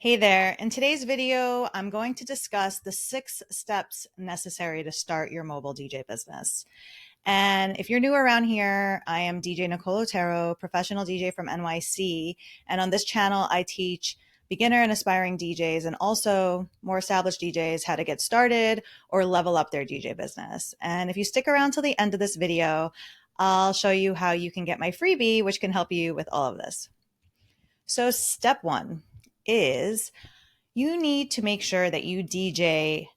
Hey there. In today's video, I'm going to discuss the 6 steps necessary to start your mobile DJ business. And if you're new around here, I am DJ Nicole Otero, professional DJ from NYC. And on this channel, I teach beginner and aspiring DJs and also more established DJs how to get started or level up their DJ business. And if you stick around till the end of this video, I'll show you how you can get my freebie, which can help you with all of this. So step one is you need to make sure that you DJ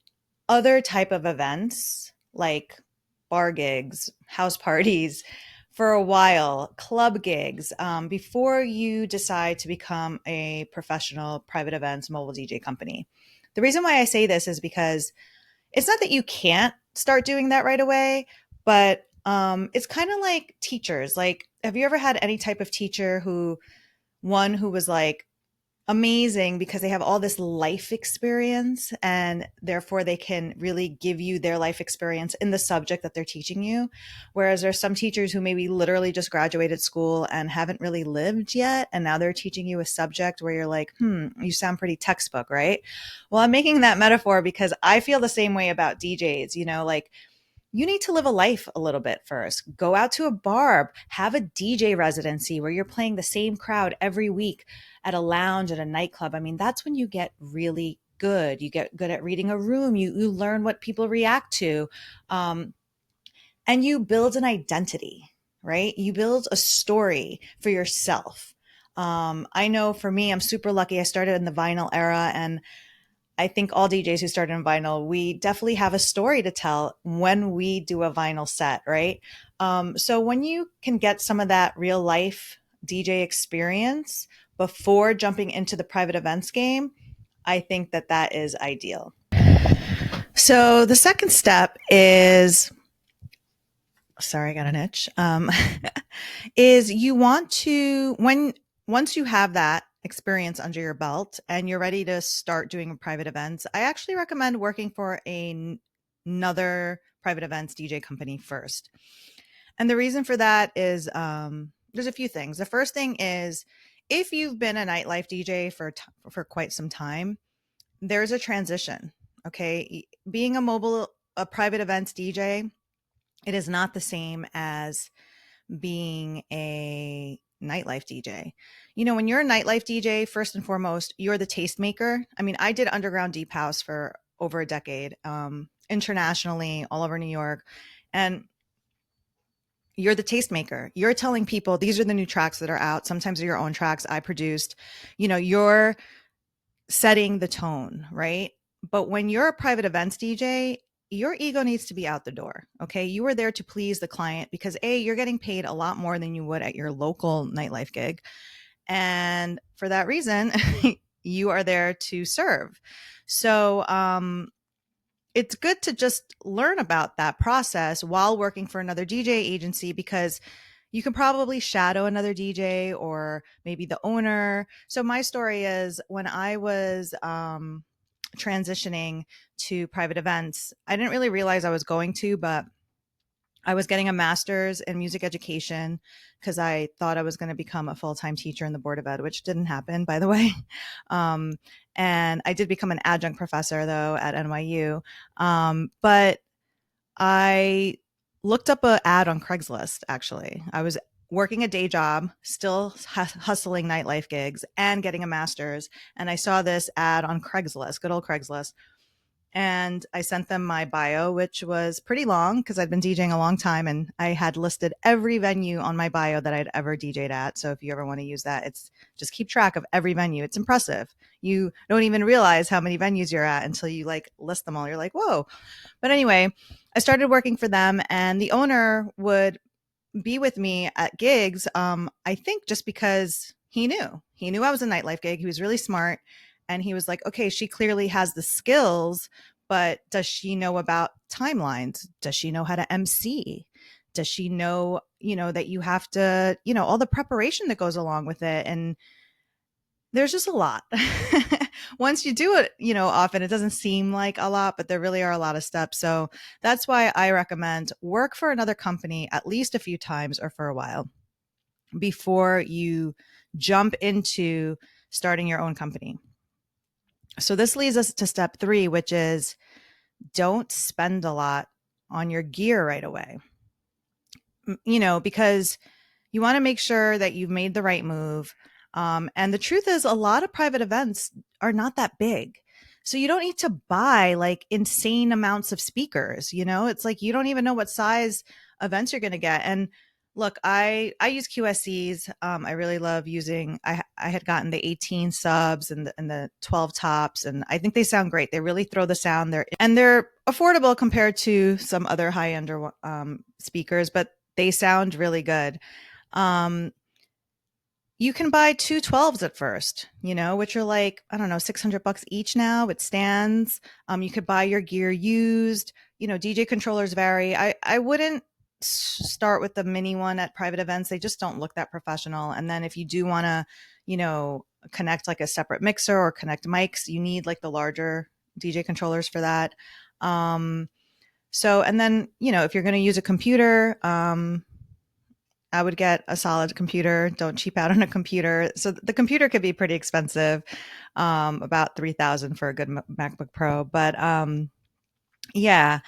other type of events like bar gigs, house parties for a while, club gigs, before you decide to become a professional private events mobile DJ company. The reason why I say this is because it's not that you can't start doing that right away, but it's kind of like teachers. Like, have you ever had any type of teacher who was like amazing because they have all this life experience and therefore they can really give you their life experience in the subject that they're teaching you. Whereas there's some teachers who maybe literally just graduated school and haven't really lived yet. And now they're teaching you a subject where you're like, you sound pretty textbook, right? Well, I'm making that metaphor because I feel the same way about DJs, like you need to live a life a little bit first. Go out to a bar, have a DJ residency where you're playing the same crowd every week at a lounge, at a nightclub. I mean, that's when you get really good. You get good at reading a room. You learn what people react to. And you build an identity, right? You build a story for yourself. I know for me, I'm super lucky. I started in the vinyl era, and I think all DJs who started in vinyl, we definitely have a story to tell when we do a vinyl set, right? So when you can get some of that real life DJ experience before jumping into the private events game, I think that that is ideal. So the second step is, sorry, I got an itch, is you want to, once you have that experience under your belt and you're ready to start doing private events, I actually recommend working for another private events DJ company first. And the reason for that is there's a few things. The first thing is if you've been a nightlife DJ for quite some time, there's a transition. Okay, being a private events DJ, it is not the same as being a nightlife DJ. When you're a nightlife DJ, first and foremost, you're the tastemaker. I mean, I did underground deep house for over a decade, internationally, all over New York. And you're the tastemaker. You're telling people these are the new tracks that are out. Sometimes they're your own tracks I produced. You're setting the tone, right? But when you're a private events DJ, your ego needs to be out the door. Okay. You are there to please the client because you're getting paid a lot more than you would at your local nightlife gig. And for that reason, you are there to serve. So, it's good to just learn about that process while working for another DJ agency because you can probably shadow another DJ or maybe the owner. So my story is when I was transitioning to private events, I didn't really realize I was going to, but I was getting a master's in music education because I thought I was going to become a full-time teacher in the Board of Ed, which didn't happen, by the way. Um, and I did become an adjunct professor, though, at NYU. But I looked up an ad on Craigslist, actually. I was working a day job, still hustling nightlife gigs and getting a master's. And I saw this ad on Craigslist, good old Craigslist. And I sent them my bio, which was pretty long because I'd been DJing a long time and I had listed every venue on my bio that I'd ever DJed at. So if you ever want to use that, it's just keep track of every venue. It's impressive. You don't even realize how many venues you're at until you list them all. You're like, whoa. But anyway, I started working for them and the owner would be with me at gigs. I think just because he knew I was a nightlife gig. He was really smart. And he was like, okay, she clearly has the skills, but does she know about timelines? Does she know how to MC? Does she know, that you have to, all the preparation that goes along with it? And there's just a lot. Once you do it, often it doesn't seem like a lot, but there really are a lot of steps. So that's why I recommend work for another company at least a few times or for a while before you jump into starting your own company. So this leads us to step 3, which is don't spend a lot on your gear right away. Because you want to make sure that you've made the right move. And the truth is, a lot of private events are not that big. So you don't need to buy like insane amounts of speakers. It's like you don't even know what size events you're going to get. And look, I use QSCs. I really love using. I had gotten the 18 subs and the 12 tops, and I think they sound great. They really throw the sound there, and they're affordable compared to some other high end speakers, but they sound really good. Um, you can buy two 12s at first, which are like, I don't know, $600 each now with stands. You could buy your gear used. DJ controllers vary. I wouldn't start with the mini one at private events. They just don't look that professional. And then if you do want to, connect like a separate mixer or connect mics, you need like the larger DJ controllers for that. And then, if you're going to use a computer, I would get a solid computer. Don't cheap out on a computer. So the computer could be pretty expensive, about $3,000 for a good MacBook Pro. But yeah,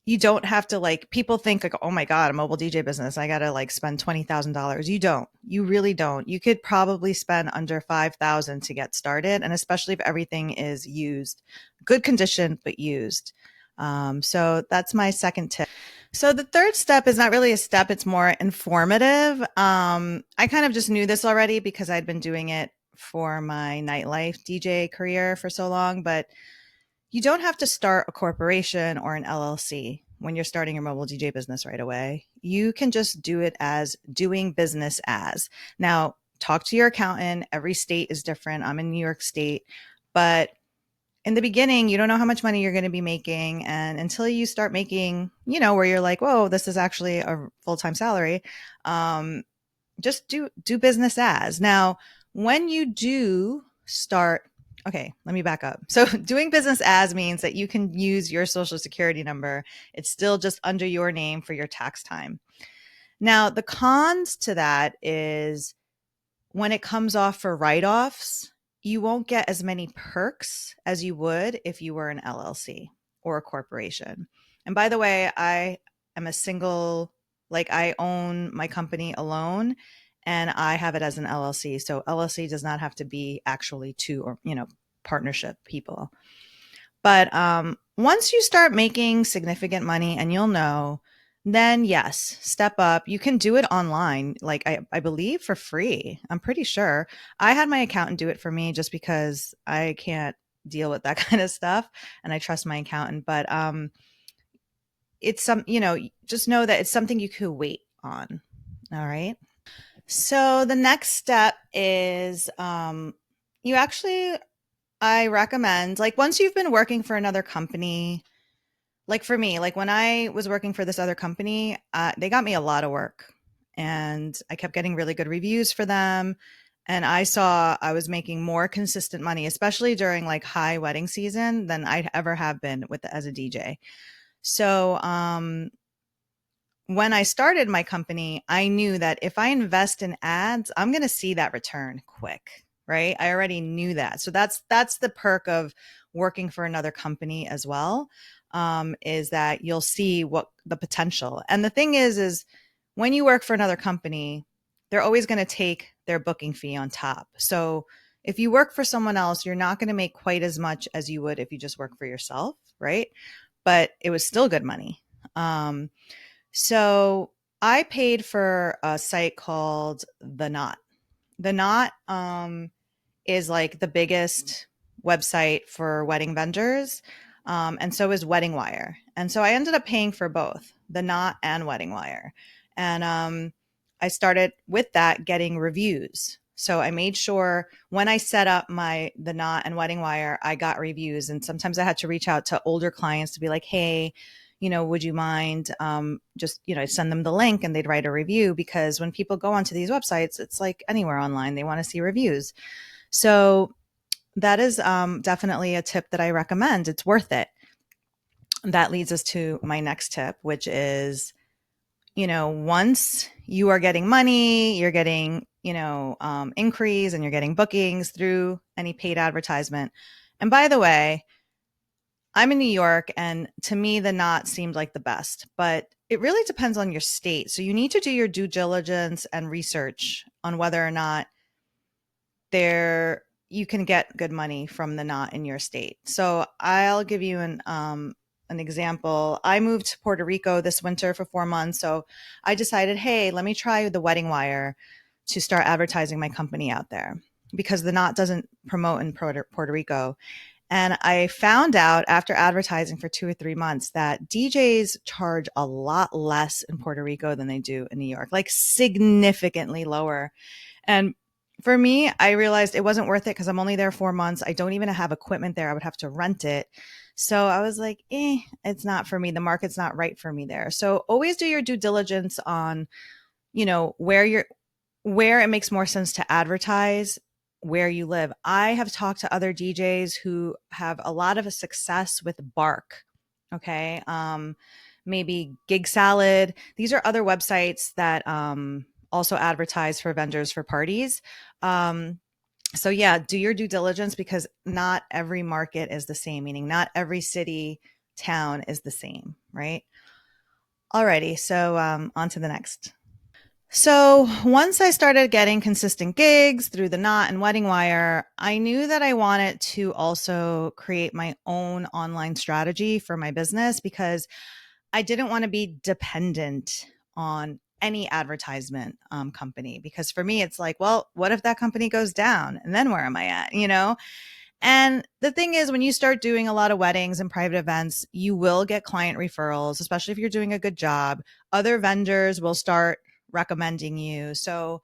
you don't have to like. People think like, oh my god, a mobile DJ business, I gotta like spend $20,000. You don't. You really don't. You could probably spend under $5,000 to get started, and especially if everything is used, good condition but used. So that's my second tip. So the third step is not really a step, it's more informative. I kind of just knew this already because I'd been doing it for my nightlife DJ career for so long, but you don't have to start a corporation or an LLC when you're starting your mobile DJ business right away. You can just do it as doing business as. Now, talk to your accountant. Every state is different. I'm in New York State, but in the beginning, you don't know how much money you're going to be making. And until you start making, where you're like, whoa, this is actually a full-time salary. Just do business as. Now, when you do start, okay, let me back up. So doing business as means that you can use your social security number. It's still just under your name for your tax time. Now, the cons to that is when it comes off for write-offs, you won't get as many perks as you would if you were an LLC or a corporation. And by the way, I am a single, like I own my company alone and I have it as an LLC. So LLC does not have to be actually two or, partnership people. But once you start making significant money, and you'll know, then yes, step up. You can do it online, like I believe for free. I'm pretty sure. I had my accountant do it for me just because I can't deal with that kind of stuff and I trust my accountant. But it's just know that it's something you could wait on. All right. So the next step is you actually, I recommend, like, once you've been working for another company, like for me, like when I was working for this other company, they got me a lot of work and I kept getting really good reviews for them. And I saw I was making more consistent money, especially during like high wedding season, than I'd ever have been as a DJ. So, when I started my company, I knew that if I invest in ads, I'm going to see that return quick, right? I already knew that. So that's the perk of working for another company as well, is that you'll see what the potential. And the thing is when you work for another company, they're always going to take their booking fee on top. So if you work for someone else, you're not going to make quite as much as you would if you just work for yourself, right? But it was still good money. So I paid for a site called The Knot. The Knot is like the biggest website for wedding vendors. And so is Wedding Wire. And so I ended up paying for both The Knot and Wedding Wire. And I started with that getting reviews. So I made sure when I set up The Knot and Wedding Wire, I got reviews. And sometimes I had to reach out to older clients to be like, hey, would you mind just, send them the link and they'd write a review, because when people go onto these websites, it's like anywhere online, they want to see reviews. So that is definitely a tip that I recommend. It's worth it. That leads us to my next tip, which is, once you are getting money, you're getting, inquiries and you're getting bookings through any paid advertisement. And by the way, I'm in New York, and to me, the knot seemed like the best, but it really depends on your state. So you need to do your due diligence and research on whether or not there you can get good money from the knot in your state. So I'll give you an example. I moved to Puerto Rico this winter for 4 months, so I decided, hey, let me try the wedding wire to start advertising my company out there because the knot doesn't promote in Puerto Rico. And I found out after advertising for 2 or 3 months that DJs charge a lot less in Puerto Rico than they do in New York, like significantly lower. And for me, I realized it wasn't worth it because I'm only there 4 months. I don't even have equipment there. I would have to rent it. So I was like, it's not for me. The market's not right for me there. So always do your due diligence on, where it makes more sense to advertise where you live. I have talked to other DJs who have a lot of success with Bark. Okay. Maybe Gig Salad. These are other websites that also advertise for vendors for parties. So yeah, do your due diligence because not every market is the same, meaning not every city, town is the same, right? Alrighty, so on to the next. So once I started getting consistent gigs through the Knot and Wedding Wire, I knew that I wanted to also create my own online strategy for my business because I didn't want to be dependent on any advertisement company. Because for me, it's like, well, what if that company goes down? And then where am I at? And the thing is, when you start doing a lot of weddings and private events, you will get client referrals, especially if you're doing a good job. Other vendors will start recommending you. So,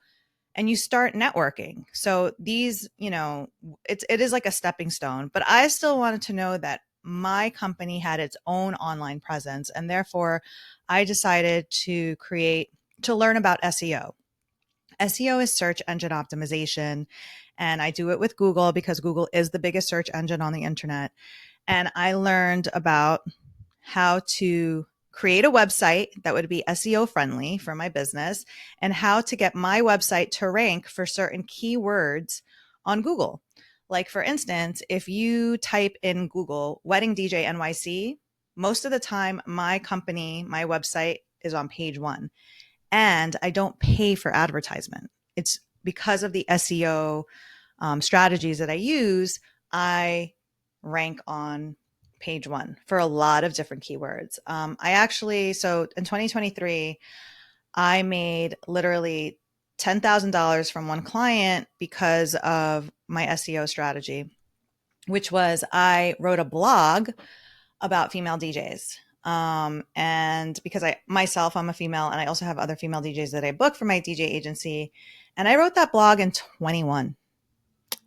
and you start networking. So these, it is like a stepping stone, but I still wanted to know that my company had its own online presence. And therefore I decided to learn about SEO. SEO is search engine optimization. And I do it with Google because Google is the biggest search engine on the internet. And I learned about how to create a website that would be SEO friendly for my business and how to get my website to rank for certain keywords on Google. Like, for instance, if you type in Google wedding DJ NYC, most of the time my company, my website is on page one and I don't pay for advertisement. It's because of the SEO strategies that I use, I rank on page one for a lot of different keywords. So in 2023, I made literally $10,000 from one client because of my SEO strategy, which was I wrote a blog about female DJs. And because I'm a female and I also have other female DJs that I book for my DJ agency. And I wrote that blog in 21.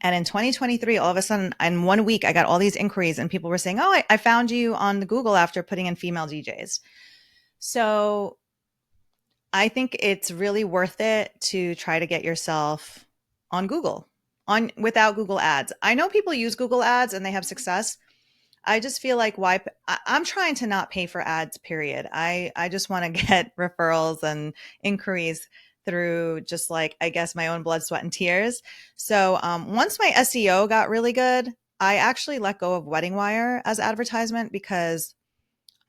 And in 2023, all of a sudden, in 1 week, I got all these inquiries and people were saying, oh, I found you on the Google after putting in female DJs. So I think it's really worth it to try to get yourself on Google without Google ads. I know people use Google ads and they have success. I just feel like I'm trying to not pay for ads, period. I just want to get referrals and inquiries through just like, I guess, my own blood, sweat, and tears. So once my SEO got really good, I actually let go of Wedding Wire as advertisement because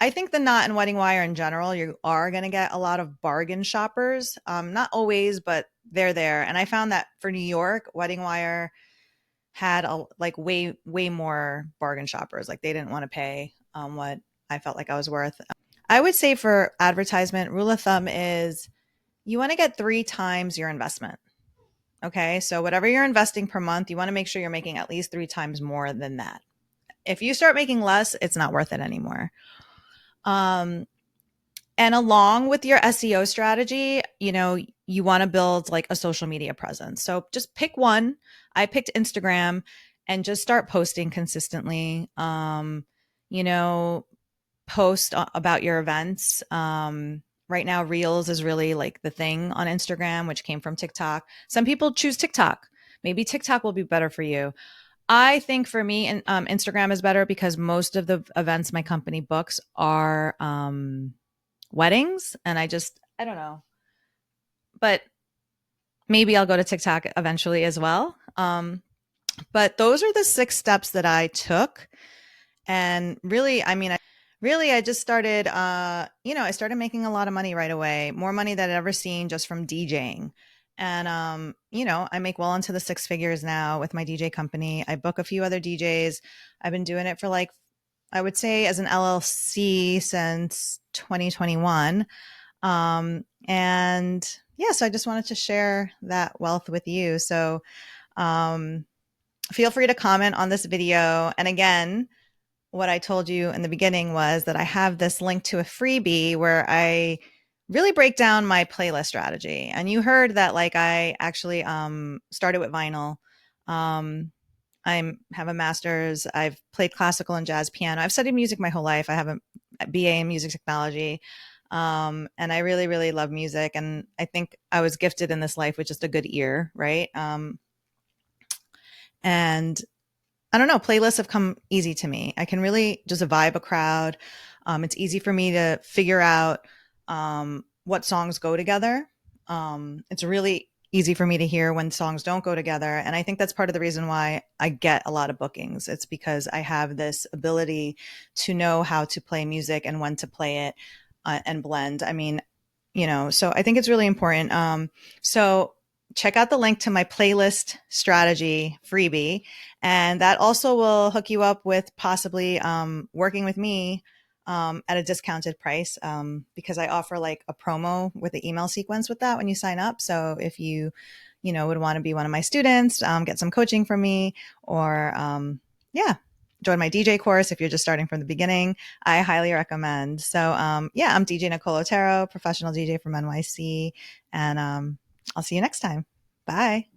I think the Knot and Wedding Wire in general, you are going to get a lot of bargain shoppers. Not always, but they're there. And I found that for New York, Wedding Wire had way more bargain shoppers. Like they didn't want to pay what I felt like I was worth. I would say for advertisement, rule of thumb is you want to get 3 times your investment. Okay. So whatever you're investing per month, you want to make sure you're making at least 3 times more than that. If you start making less, it's not worth it anymore. And along with your SEO strategy, you want to build like a social media presence. So just pick one. I picked Instagram and just start posting consistently. You know, post about your events. Right now, Reels is really like the thing on Instagram, which came from TikTok. Some people choose TikTok. Maybe TikTok will be better for you. I think for me, Instagram is better because most of the events my company books are weddings. And I don't know, but maybe I'll go to TikTok eventually as well. But those are the 6 steps that I took. And really, I just started, I started making a lot of money right away, more money than I'd ever seen just from DJing. And, I make well into the 6 figures now with my DJ company. I book a few other DJs. I've been doing it for like, I would say as an LLC since 2021. And yeah, so I just wanted to share that wealth with you. So, um, feel free to comment on this video. And again, what I told you in the beginning was that I have this link to a freebie where I really break down my playlist strategy. And you heard that like I actually started with vinyl. Um I have a master's. I've played classical and jazz piano. I've studied music my whole life. I have a BA in music technology. And I really, really love music. And I think I was gifted in this life with just a good ear, right? And I don't know, playlists have come easy to me. I can really just vibe a crowd. It's easy for me to figure out what songs go together. It's really easy for me to hear when songs don't go together. And I think that's part of the reason why I get a lot of bookings. It's because I have this ability to know how to play music and when to play it and blend. I mean, so I think it's really important. So check out the link to my playlist strategy freebie. And that also will hook you up with possibly working with me at a discounted price because I offer like a promo with the email sequence with that when you sign up. So if you would want to be one of my students, get some coaching from me, or yeah, join my DJ course if you're just starting from the beginning, I highly recommend. So yeah, I'm DJ Nicole Otero, professional DJ from NYC, and I'll see you next time. Bye.